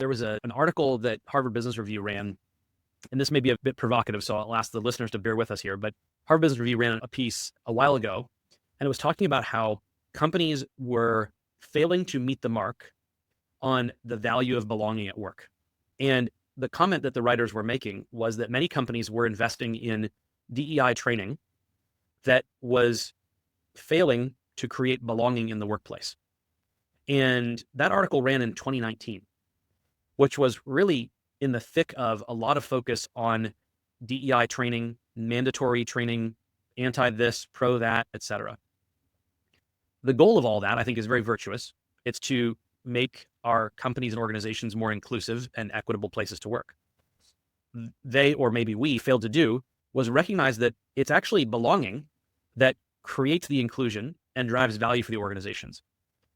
There was an article that Harvard Business Review ran, and this may be a bit provocative, so I'll ask the listeners to bear with us here, but Harvard Business Review ran a piece a while ago, and it was talking about how companies were failing to meet the mark on the value of belonging at work. And the comment that the writers were making was that many companies were investing in DEI training that was failing to create belonging in the workplace. And that article ran in 2019, which was really in the thick of a lot of focus on DEI training, mandatory training, anti-this, pro-that, etc. The goal of all that, I think, is very virtuous. It's to make our companies and organizations more inclusive and equitable places to work. They, or maybe we, failed to do was recognize that it's actually belonging that creates the inclusion and drives value for the organizations.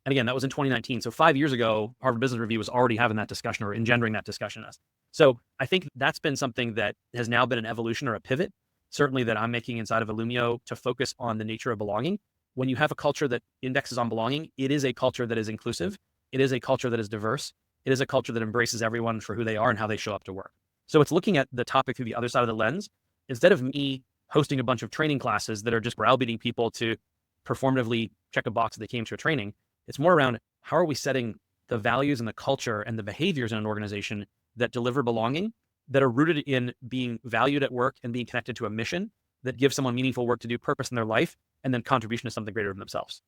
And again, that was in 2019. So 5 years ago, Harvard Business Review was already having that discussion or engendering that discussion in us. So I think that's been something that has now been an evolution or a pivot, certainly that I'm making inside of Illumio to focus on the nature of belonging. When you have a culture that indexes on belonging, it is a culture that is inclusive. It is a culture that is diverse. It is a culture that embraces everyone for who they are and how they show up to work. So it's looking at the topic through the other side of the lens. Instead of me hosting a bunch of training classes that are just browbeating people to performatively check a box that they came to a training, it's more around how are we setting the values and the culture and the behaviors in an organization that deliver belonging, that are rooted in being valued at work and being connected to a mission that gives someone meaningful work to do, purpose in their life, and then contribution to something greater than themselves.